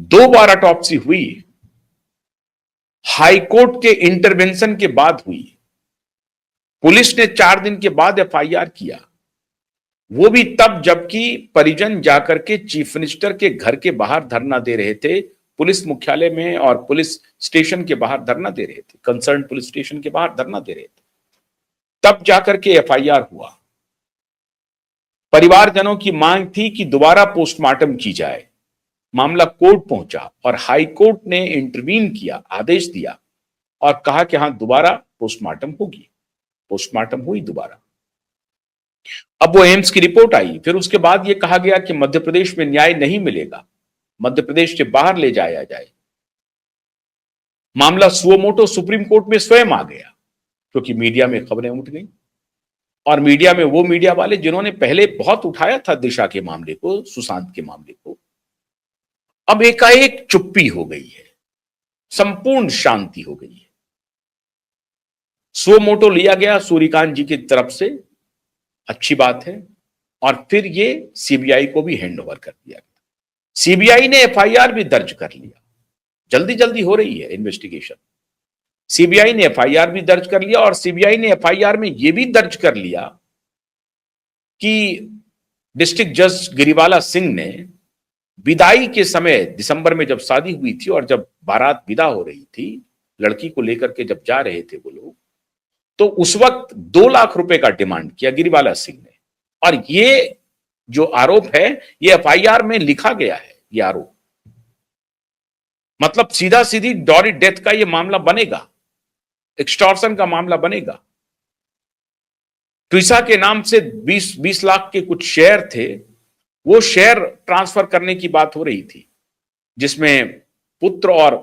2 बार autopsy हुई, high court के intervention के बाद हुई। पुलिस ने 4 दिन के बाद एफआईआर किया, वो भी तब जबकि परिजन जाकर के चीफ मिनिस्टर के घर के बाहर धरना दे रहे थे, पुलिस मुख्यालय में और पुलिस स्टेशन के बाहर धरना दे रहे थे, कंसर्न पुलिस स्टेशन के बाहर धरना दे रहे थे, तब जाकर के एफआईआर हुआ। परिवारजनों की मांग थी कि दोबारा पोस्टमार्टम की जाए। मामला कोर्ट पहुंचा और हाई कोर्ट ने इंटरवीन किया, आदेश दिया और कहा कि हां दोबारा पोस्टमार्टम होगी। पोस्टमार्टम हुई दोबारा। अब वो एम्स की रिपोर्ट आई, फिर उसके बाद ये कहा गया कि मध्य प्रदेश में न्याय नहीं मिलेगा, मध्य प्रदेश से बाहर ले जाया जाए। मामला सुओ मोटो सुप्रीम कोर्ट में स्वयं आ गया, क्योंकि मीडिया में खबरें उठ गई और मीडिया में वो मीडिया वाले जिन्होंने पहले बहुत उठाया था दिशा के मामले को, सुशांत के मामले को, अब एकाएक चुप्पी हो गई है, संपूर्ण शांति हो गई है। सुओ मोटो लिया गया सूर्यकांत जी की तरफ से, अच्छी बात है, और फिर ये सीबीआई को भी हैंड ओवर कर दिया गया। सीबीआई ने एफआईआर भी दर्ज कर लिया, जल्दी जल्दी हो रही है इन्वेस्टिगेशन। सीबीआई ने एफआईआर भी दर्ज कर लिया और सीबीआई ने एफआईआर में यह भी दर्ज कर लिया कि डिस्ट्रिक्ट जज गिरिवाला सिंह ने विदाई के समय, दिसंबर में जब शादी हुई थी और जब बारात विदा हो रही थी, लड़की को लेकर के जब जा रहे थे वो लोग, तो उस वक्त 2 लाख रुपए का डिमांड किया गिरिवाला सिंह ने। और ये जो आरोप है ये एफआईआर में लिखा गया है, ये आरोप मतलब सीधा सीधी डॉरी डेथ का ये मामला बनेगा, एक्सटॉर्शन का मामला बनेगा। ट्विसा के नाम से 20 लाख के कुछ शेयर थे, वो शेयर ट्रांसफर करने की बात हो रही थी, जिसमें पुत्र और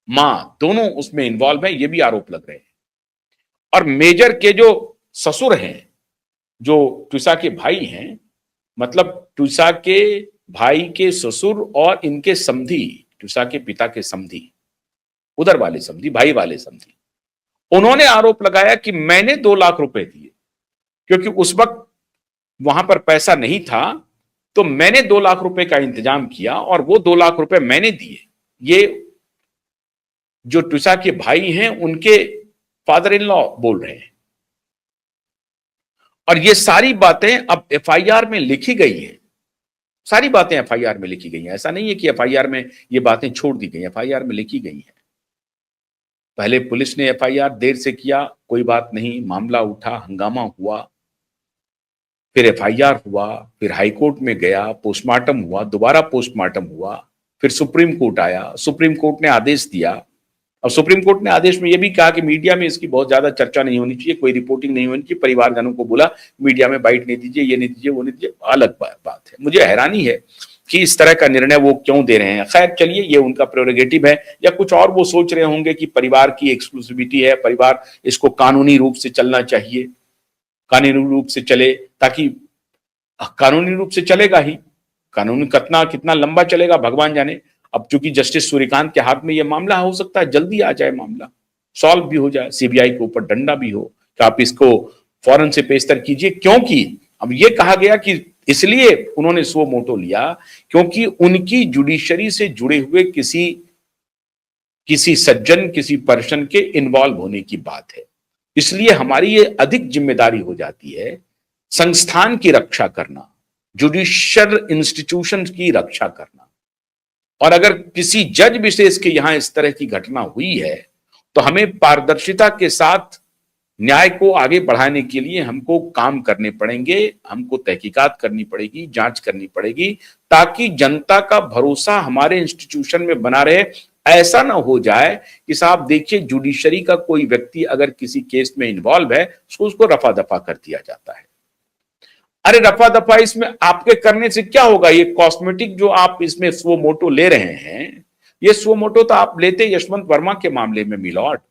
मां दोनों उसमें इन्वॉल्व हैं, ये भी आरोप लग रहे हैं। और मेजर के जो ससुर हैं, जो ट्विसा के भाई हैं, मतलब ट्विसा के भाई के ससुर और इनके समधी, ट्विसा के पिता के समधी, उधर वाले समधी, भाई वाले समधी, उन्होंने आरोप लगाया कि मैंने 2 लाख रुपए दिए, क्योंकि उस वक्त वहां पर पैसा नहीं था, तो मैंने 2 लाख रुपए का इंतजाम किया और वो 2 लाख रुपए मैंने दिए। ये जो ट्विसा के भाई हैं उनके फादर इन लॉ बोल रहे हैं। और ये सारी बातें अब एफआईआर में लिखी गई है, सारी बातें एफआईआर में लिखी गई हैं। ऐसा नहीं है कि एफआईआर में ये बातें छोड़ दी गई, एफआईआर में लिखी गई है। पहले पुलिस ने एफआईआर देर से किया, कोई बात नहीं, मामला उठा, हंगामा हुआ, फिर एफआईआर हुआ, फिर हाईकोर्ट में गया, पोस्टमार्टम हुआ, दोबारा पोस्टमार्टम हुआ, फिर सुप्रीम कोर्ट आया, सुप्रीम कोर्ट ने आदेश दिया। और सुप्रीम कोर्ट ने आदेश में यह भी कहा कि मीडिया में इसकी बहुत ज्यादा चर्चा नहीं होनी चाहिए, कोई रिपोर्टिंग नहीं होनी चाहिए। परिवारजनों को बोला मीडिया में बाइट नहीं दीजिए, ये नहीं दीजिए, वो नहीं दीजिए। अलग बात है, मुझे हैरानी है कि इस तरह का निर्णय वो क्यों दे रहे हैं। खैर चलिए, ये उनका प्रेरोगेटिव है, या कुछ और वो सोच रहे होंगे कि परिवार की एक्सक्लूसिविटी है, परिवार इसको कानूनी रूप से चलना चाहिए, कानूनी रूप से चले, ताकि कानूनी रूप से चलेगा ही, कानून कितना लंबा चलेगा भगवान जाने। अब चूंकि जस्टिस सूर्यकांत के हाथ में यह मामला हो सकता है जल्दी आ जाए, मामला सॉल्व भी हो जाए, सीबीआई के ऊपर डंडा भी हो कि आप इसको फौरन से पेशतर कीजिए। क्योंकि अब यह कहा गया कि इसलिए उन्होंने सुओ मोटो लिया क्योंकि उनकी जुडिशरी से जुड़े हुए किसी सज्जन, किसी पर्सन के इन्वॉल्व होने की बात है। इसलिए हमारी ये अधिक जिम्मेदारी हो जाती है संस्थान की रक्षा करना, जुडिशियल इंस्टीट्यूशन की रक्षा करना। और अगर किसी जज विशेष के यहां इस तरह की घटना हुई है तो हमें पारदर्शिता के साथ न्याय को आगे बढ़ाने के लिए हमको काम करने पड़ेंगे, हमको तहकीकात करनी पड़ेगी, जांच करनी पड़ेगी, ताकि जनता का भरोसा हमारे इंस्टीट्यूशन में बना रहे। ऐसा ना हो जाए कि साहब देखिए, जुडिशरी का कोई व्यक्ति अगर किसी केस में इन्वॉल्व है उसको रफा दफा कर दिया जाता है। अरे रफा दफा इसमें आपके करने से क्या होगा? ये कॉस्मेटिक जो आप इसमें सुओ मोटो ले रहे हैं, ये सुओ मोटो तो आप लेते यशवंत वर्मा के मामले में मिलॉर्ड,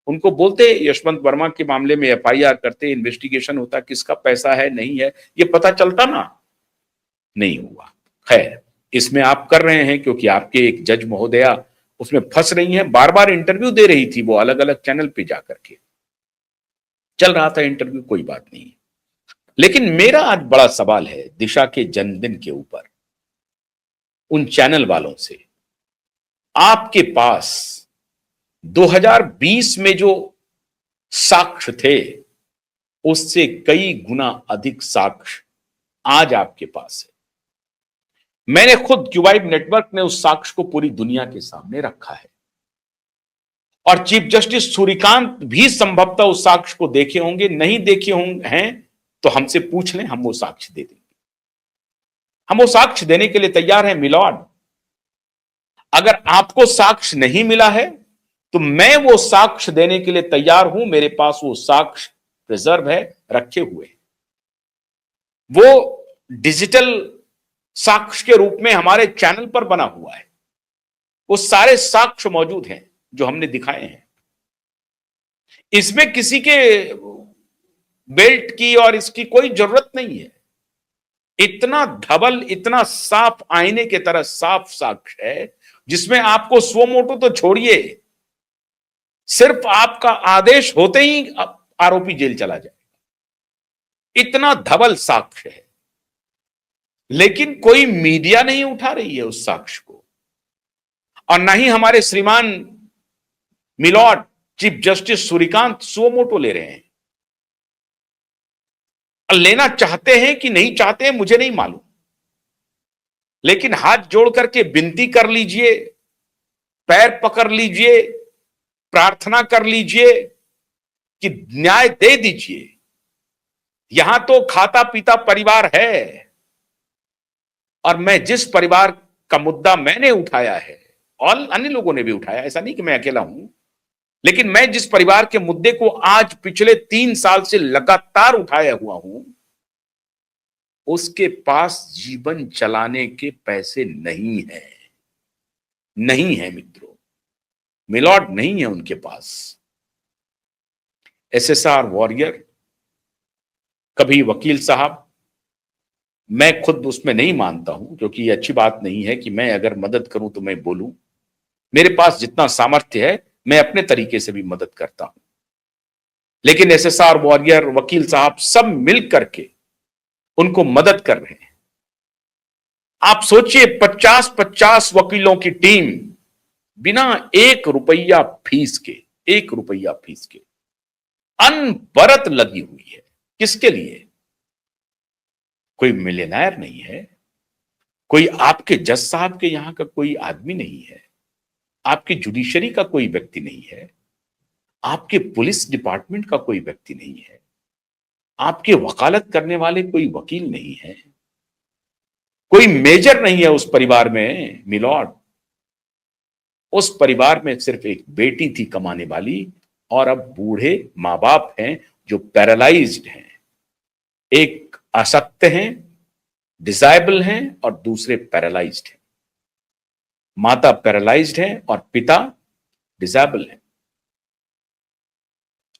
उनको बोलते यशवंत वर्मा के मामले में एफआईआर करते, इन्वेस्टिगेशन होता, किसका पैसा है नहीं है ये पता चलता ना, नहीं हुआ। खैर, इसमें आप कर रहे हैं क्योंकि आपके एक जज महोदया उसमें फंस रही हैं, बार बार इंटरव्यू दे रही थी वो अलग अलग चैनल पे जाकर के, चल रहा था इंटरव्यू, कोई बात नहीं। लेकिन मेरा आज बड़ा सवाल है दिशा के जन्मदिन के ऊपर उन चैनल वालों से आपके पास 2020 में जो साक्ष्य थे उससे कई गुना अधिक साक्ष्य आज आपके पास है। मैंने खुद क्यूबाइड नेटवर्क ने उस साक्ष्य को पूरी दुनिया के सामने रखा है और चीफ जस्टिस सूर्यकांत भी संभवतः उस साक्ष्य को देखे होंगे, नहीं देखे होंगे हैं तो हमसे पूछ लें, हम वो साक्ष्य दे देंगे। हम वो साक्ष्य देने के लिए तैयार हैं मिलॉर्ड। अगर आपको साक्ष्य नहीं मिला है तो मैं वो साक्ष्य देने के लिए तैयार हूं। मेरे पास वो साक्ष्य रिजर्व है, रखे हुए। वो डिजिटल साक्ष्य के रूप में हमारे चैनल पर बना हुआ है। वो सारे साक्ष्य मौजूद हैं जो हमने दिखाए हैं। इसमें किसी के बेल्ट की और इसकी कोई जरूरत नहीं है। इतना धवल, इतना साफ, आईने के तरह साफ साक्ष्य है जिसमें आपको स्व मोटो तो छोड़िए, सिर्फ आपका आदेश होते ही आरोपी जेल चला जाए। इतना धवल साक्ष्य है, लेकिन कोई मीडिया नहीं उठा रही है उस साक्ष्य को, और ना ही हमारे श्रीमान मिलॉर्ड चीफ जस्टिस सूर्यकांत स्व मोटो ले रहे हैं। लेना चाहते हैं कि नहीं चाहते हैं मुझे नहीं मालूम, लेकिन हाथ जोड़ करके विनती कर लीजिए, पैर पकड़ लीजिए, प्रार्थना कर लीजिए कि न्याय दे दीजिए। यहां तो खाता पीता परिवार है, और मैं जिस परिवार का मुद्दा मैंने उठाया है और अन्य लोगों ने भी उठाया, ऐसा नहीं कि मैं अकेला हूं, लेकिन मैं जिस परिवार के मुद्दे को आज पिछले 3 साल से लगातार उठाया हुआ हूं, उसके पास जीवन चलाने के पैसे नहीं है। नहीं है मित्रों, मिलॉर्ड नहीं है उनके पास। एसएसआर वॉरियर, कभी वकील साहब, मैं खुद उसमें नहीं मानता हूं, क्योंकि ये अच्छी बात नहीं है कि मैं अगर मदद करूं तो मैं बोलूं। मेरे पास जितना सामर्थ्य है मैं अपने तरीके से भी मदद करता हूं, लेकिन एसएसआर वॉरियर, वकील साहब सब मिल करके उनको मदद कर रहे हैं। आप सोचिए, 50-50 वकीलों की टीम बिना 1 रुपया फीस के, 1 रुपया फीस के अनवरत लगी हुई है। किसके लिए? कोई मिलियनेयर नहीं है, कोई आपके जज साहब के यहां का कोई आदमी नहीं है, आपकी जुडिशरी का कोई व्यक्ति नहीं है, आपके पुलिस डिपार्टमेंट का कोई व्यक्ति नहीं है, आपके वकालत करने वाले कोई वकील नहीं है, कोई मेजर नहीं है उस परिवार में मिलॉर्ड। उस परिवार में सिर्फ एक बेटी थी कमाने वाली, और अब बूढ़े मां बाप हैं जो पैरालाइज्ड हैं। एक अशक्त हैं, डिसेबल हैं, और दूसरे पैरालाइज्ड हैं। माता पैरालाइज्ड है और पिता डिसेबल है।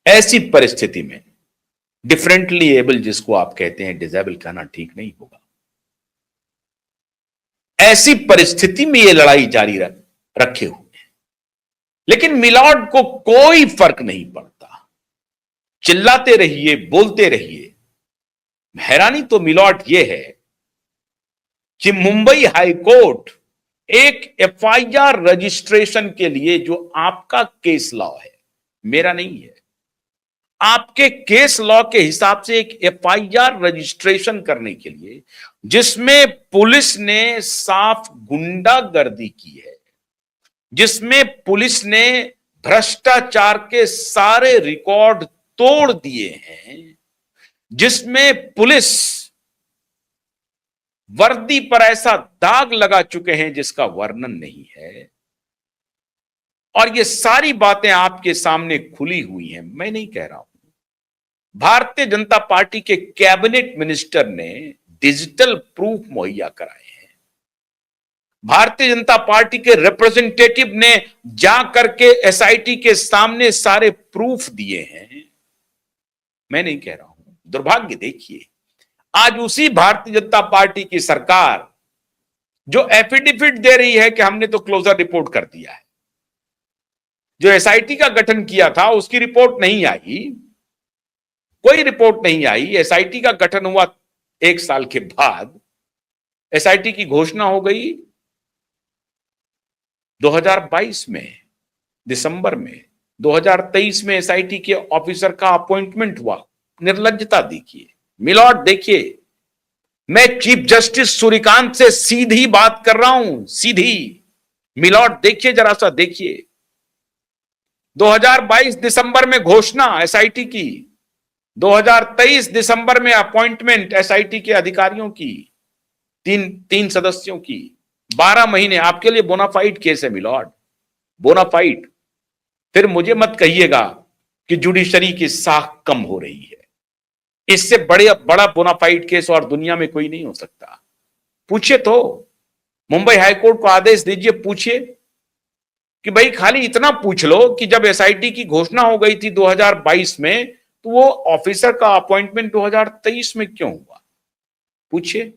ऐसी परिस्थिति में डिफरेंटली एबल, जिसको आप कहते हैं, डिसेबल कहना ठीक नहीं होगा, ऐसी परिस्थिति में यह लड़ाई जारी रखे हुए हैं। लेकिन मिलॉर्ड को कोई फर्क नहीं पड़ता। चिल्लाते रहिए, बोलते रहिए। हैरानी तो मिलॉर्ड यह है कि मुंबई हाईकोर्ट एक एफआईआर रजिस्ट्रेशन के लिए, जो आपका केस लॉ है, मेरा नहीं है, आपके केस लॉ के हिसाब से एक एफआईआर रजिस्ट्रेशन करने के लिए, जिसमें पुलिस ने साफ गुंडागर्दी की है, जिसमें पुलिस ने भ्रष्टाचार के सारे रिकॉर्ड तोड़ दिए हैं, जिसमें पुलिस वर्दी पर ऐसा दाग लगा चुके हैं जिसका वर्णन नहीं है, और ये सारी बातें आपके सामने खुली हुई हैं। मैं नहीं कह रहा हूं। भारतीय जनता पार्टी के कैबिनेट मिनिस्टर ने डिजिटल प्रूफ मुहैया कराए हैं। भारतीय जनता पार्टी के रिप्रेजेंटेटिव ने जाकर के एसआईटी के सामने सारे प्रूफ दिए हैं। मैं नहीं कह रहा हूं। दुर्भाग्य देखिए, आज उसी भारतीय जनता पार्टी की सरकार जो एफिडेविट दे रही है कि हमने तो क्लोजर रिपोर्ट कर दिया है, जो एसआईटी का गठन किया था उसकी रिपोर्ट नहीं आई, कोई रिपोर्ट नहीं आई। एसआईटी का गठन हुआ 1 साल के बाद, एसआईटी की घोषणा हो गई, 2022 में दिसंबर में, 2023 में एसआईटी के ऑफिसर का अपॉइंटमेंट हुआ। निर्लज्जता देखिए मिलॉर्ड, देखिए मैं चीफ जस्टिस सूर्यकांत से सीधी बात कर रहा हूं, सीधी। मिलॉर्ड देखिए, जरा सा देखिए, 2022 दिसंबर में घोषणा एसआईटी की, 2023 दिसंबर में अपॉइंटमेंट एसआईटी के अधिकारियों की, तीन सदस्यों की, 12 महीने। आपके लिए बोनाफाइड केस है मिलॉर्ड, बोनाफाइड। फिर मुझे मत कहिएगा कि जुडिशरी की साख कम हो रही है। इससे बड़ा बोनाफाइड केस और दुनिया में कोई नहीं हो सकता। पूछिए तो, मुंबई हाईकोर्ट को आदेश दीजिए, पूछिए कि भाई खाली इतना पूछ लो कि जब एसआईटी की घोषणा हो गई थी 2022 में, तो वो ऑफिसर का अपॉइंटमेंट 2023 में क्यों हुआ? पूछिए।